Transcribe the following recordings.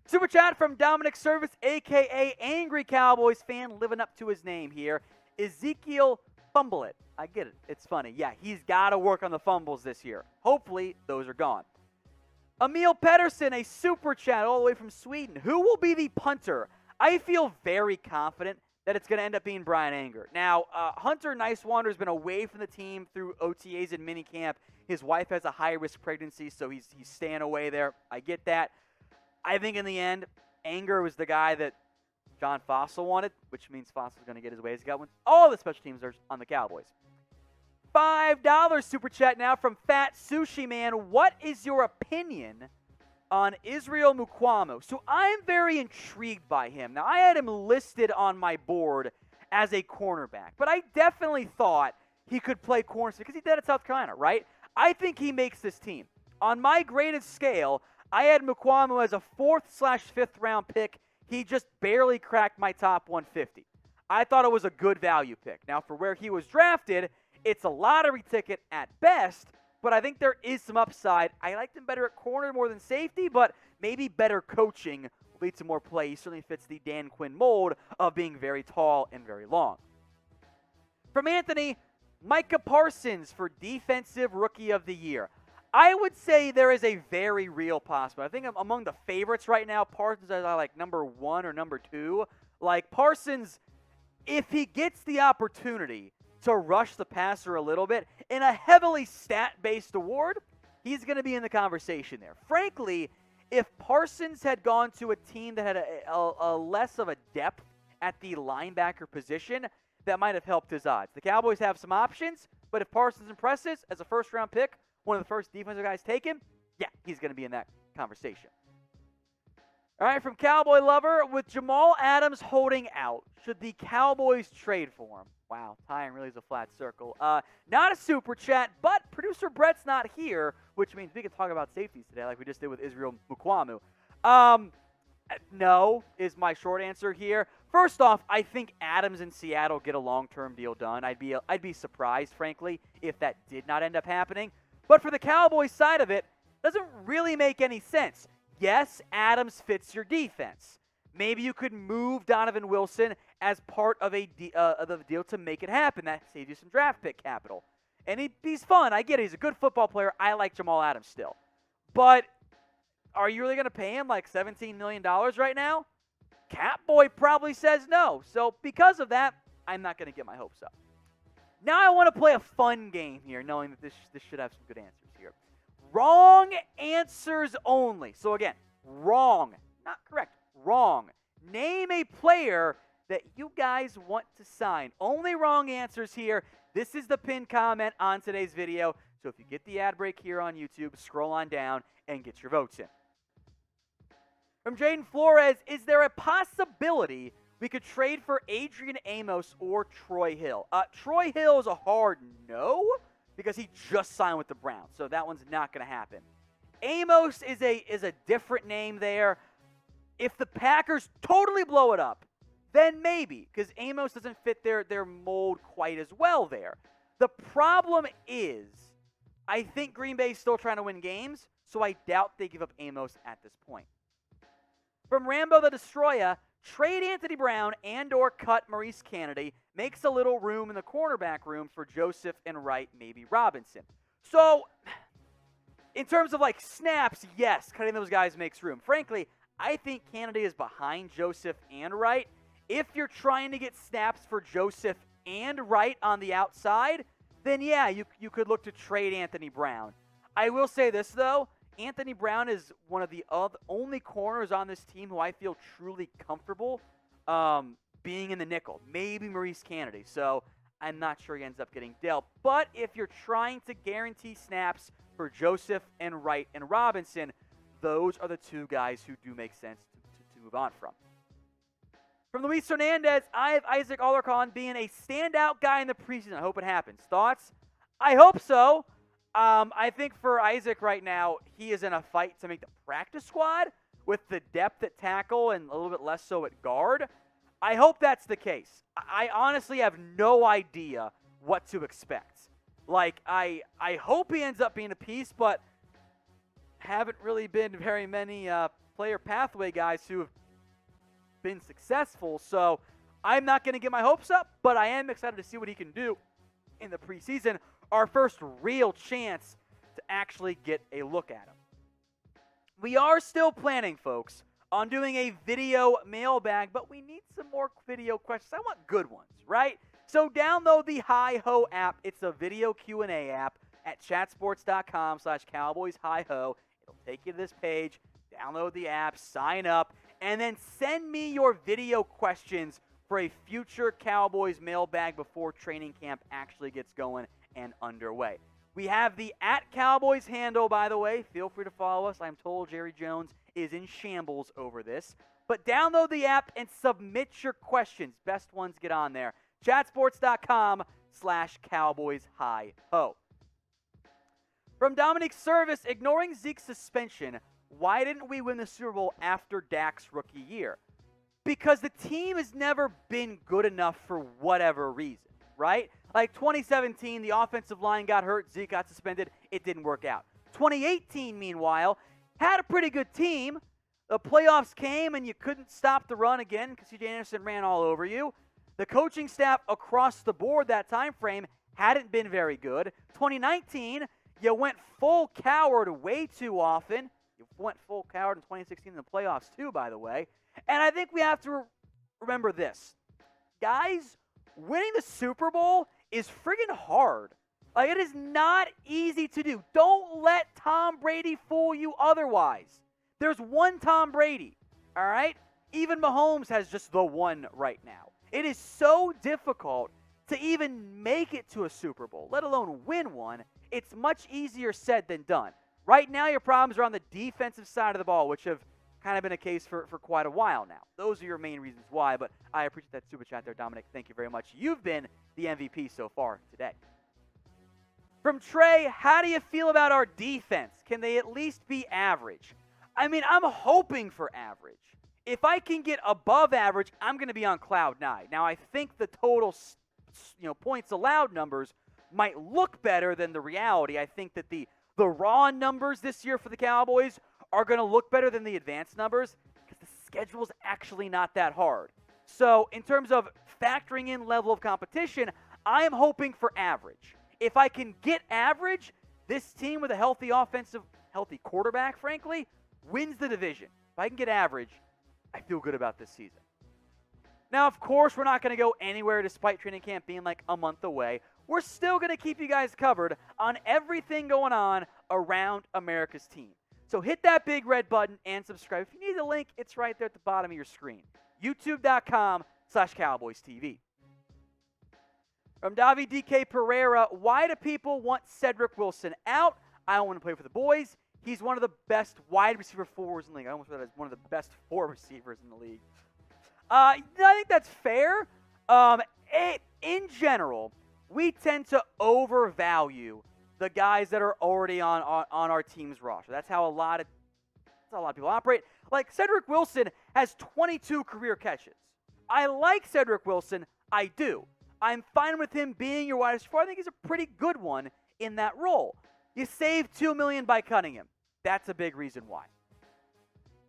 Super chat from Dominic Service, a.k.a. Angry Cowboys fan, living up to his name here. Ezekiel Fumble It. I get it. It's funny. Yeah, he's got to work on the fumbles this year. Hopefully, those are gone. Emil Pettersson, a super chat all the way from Sweden. Who will be the punter? I feel very confident that it's going to end up being Bryan Anger. Now, Hunter Nicewander has been away from the team through OTAs and minicamp. His wife has a high-risk pregnancy, so he's staying away there. I get that. I think in the end, Anger was the guy that John Fossil wanted, which means Fossil's going to get his way. He's got one. All the special teams are on the Cowboys. $5 super chat now from Phatsushiman. What is your opinion on Israel Mukuamu? So I'm very intrigued by him. Now, I had him listed on my board as a cornerback, but I definitely thought he could play corner because he did at South Carolina, right? I think he makes this team. On my graded scale, I had Mukuamu as a 4th/5th round pick. He just barely cracked my top 150. I thought it was a good value pick. Now, for where he was drafted, it's a lottery ticket at best, but I think there is some upside. I liked him better at corner more than safety, but maybe better coaching will lead to more play. He certainly fits the Dan Quinn mold of being very tall and very long. From Anthony, Micah Parsons for Defensive Rookie of the Year. I would say there is a very real possibility. I think among the favorites right now, Parsons is like number 1 or number 2. Like Parsons, if he gets the opportunity to rush the passer a little bit in a heavily stat-based award, he's going to be in the conversation there. Frankly, if Parsons had gone to a team that had a less of a depth at the linebacker position, that might have helped his odds. The Cowboys have some options, but if Parsons impresses as a first-round pick, one of the first defensive guys taken, yeah, he's going to be in that conversation. All right, from Cowboy Lover, with Jamal Adams holding out, should the Cowboys trade for him? Wow, tying really is a flat circle. Not a super chat, but producer Brett's not here, which means we can talk about safeties today like we just did with Israel Mukuamu. No is my short answer here. First off, I think Adams in Seattle get a long-term deal done. I'd be surprised, frankly, if that did not end up happening. But for the Cowboys side of it, doesn't really make any sense. Yes, Adams fits your defense. Maybe you could move Donovan Wilson as part of the deal to make it happen. That saves you some draft pick capital. And he's fun. I get it. He's a good football player. I like Jamal Adams still. But are you really going to pay him like $17 million right now? Catboy probably says no. So because of that, I'm not going to get my hopes up. Now I want to play a fun game here, knowing that this should have some good answers here. Wrong answers only. So again, wrong. Not correct. Wrong. Name a player that you guys want to sign. Only wrong answers here. This is the pinned comment on today's video. So if you get the ad break here on YouTube, scroll on down and get your votes in. From Jayden Flores, is there a possibility we could trade for Adrian Amos or Troy Hill? Troy Hill is a hard no because he just signed with the Browns, so that one's not going to happen. Amos is a different name there. If the Packers totally blow it up, then maybe, because Amos doesn't fit their mold quite as well there. The problem is, I think Green Bay is still trying to win games, so I doubt they give up Amos at this point. From RamboTheDestroyah, trade Anthony Brown and or cut Maurice Canady makes a little room in the cornerback room for Joseph and Wright, maybe Robinson. So, in terms of like snaps, yes, cutting those guys makes room. Frankly, I think Canady is behind Joseph and Wright. If you're trying to get snaps for Joseph and Wright on the outside, then yeah, you could look to trade Anthony Brown. I will say this, though. Anthony Brown is one of the only corners on this team who I feel truly comfortable being in the nickel. Maybe Maurice Canady. So I'm not sure he ends up getting dealt. But if you're trying to guarantee snaps for Joseph and Wright and Robinson, those are the two guys who do make sense to move on from. From Luis Hernandez, I have Isaac Alarcon being a standout guy in the preseason. I hope it happens. Thoughts? I hope so. I think for Isaac right now, he is in a fight to make the practice squad with the depth at tackle and a little bit less so at guard. I hope that's the case. I honestly have no idea what to expect. Like, I hope he ends up being a piece, but haven't really been very many player pathway guys who have been successful. So I'm not going to get my hopes up, but I am excited to see what he can do in the preseason. Our first real chance to actually get a look at him. We are still planning, folks, on doing a video mailbag, but we need some more video questions. I want good ones, right? So download the Hi-Ho app. It's a video Q&A app at chatsports.com/Cowboys Hi-Ho. It'll take you to this page. Download the app, sign up, and then send me your video questions for a future Cowboys mailbag before training camp actually gets going and underway. We have the @Cowboys handle, by the way. Feel free to follow us. I'm told Jerry Jones is in shambles over this. But download the app and submit your questions. Best ones get on there. Chatsports.com/Cowboys Hi-Ho. From Dominic Service, ignoring Zeke's suspension, why didn't we win the Super Bowl after Dak's rookie year? Because the team has never been good enough for whatever reason, right? Like 2017, the offensive line got hurt, Zeke got suspended, it didn't work out. 2018, meanwhile, had a pretty good team. The playoffs came and you couldn't stop the run again because C.J. Anderson ran all over you. The coaching staff across the board that time frame hadn't been very good. 2019, you went full coward way too often. You went full coward in 2016 in the playoffs too, by the way. And I think we have to remember this. Guys, winning the Super Bowl is friggin' hard. Like, it is not easy to do. Don't let Tom Brady fool you otherwise. There's one Tom Brady, all right? Even Mahomes has just the one right now. It is so difficult to even make it to a Super Bowl, let alone win one. It's much easier said than done. Right now, your problems are on the defensive side of the ball, which have kind of been a case for quite a while now. Those are your main reasons why, but I appreciate that super chat there, Dominic. Thank you very much. You've been the MVP so far today. From Trey, how do you feel about our defense? Can they at least be average? I mean, I'm hoping for average. If I can get above average, I'm going to be on cloud nine. Now, I think the total points allowed numbers might look better than the reality. I think that the raw numbers this year for the Cowboys are going to look better than the advanced numbers because the schedule's actually not that hard. So in terms of factoring in level of competition, I am hoping for average. If I can get average, this team with a healthy quarterback, frankly, wins the division. If I can get average, I feel good about this season. Now, of course, we're not going to go anywhere despite training camp being like a month away. We're still going to keep you guys covered on everything going on around America's team. So hit that big red button and subscribe. If you need the link, it's right there at the bottom of your screen. YouTube.com/CowboysTV. From Davi DK Pereira, why do people want Cedric Wilson out? I don't want to play for the boys. He's one of the best wide receiver fours in the league. I almost said one of the best four receivers in the league. I think that's fair. In general, we tend to overvalue the guys that are already on our team's roster. That's how a lot of people operate. Like, Cedric Wilson has 22 career catches. I like Cedric Wilson. I do. I'm fine with him being your wide receiver. I think he's a pretty good one in that role. You save $2 million by cutting him. That's a big reason why.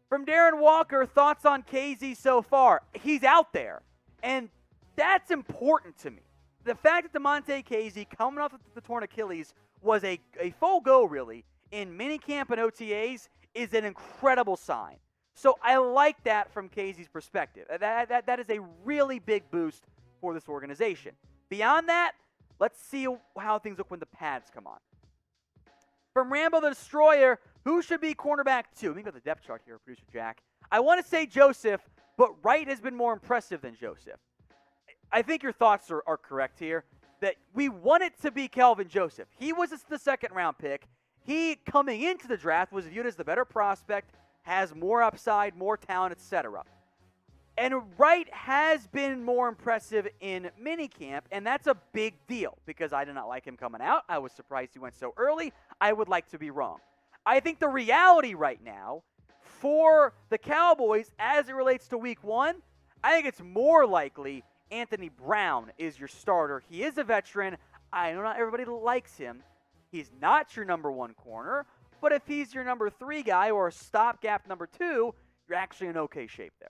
From Darren Walker, thoughts on Kazee so far? He's out there, and that's important to me. The fact that Damontae Kazee, coming off the torn Achilles, was a full go, really, in minicamp and OTAs is an incredible sign. So I like that from Kazee's perspective. That is a really big boost for this organization. Beyond that, let's see how things look when the pads come on. From RamboTheDestroyah, who should be cornerback 2? Let me go to the depth chart here, Producer Jack. I want to say Joseph, but Wright has been more impressive than Joseph. I think your thoughts are correct here, that we want it to be Kelvin Joseph. He was the second-round pick. He, coming into the draft, was viewed as the better prospect, has more upside, more talent, etc. And Wright has been more impressive in minicamp, and that's a big deal because I did not like him coming out. I was surprised he went so early. I would like to be wrong. I think the reality right now for the Cowboys as it relates to week 1, I think it's more likely Anthony Brown is your starter. He is a veteran. I know not everybody likes him. He's not your number 1 corner, But if he's your number 3 guy or a stopgap number 2, you're actually in okay shape there.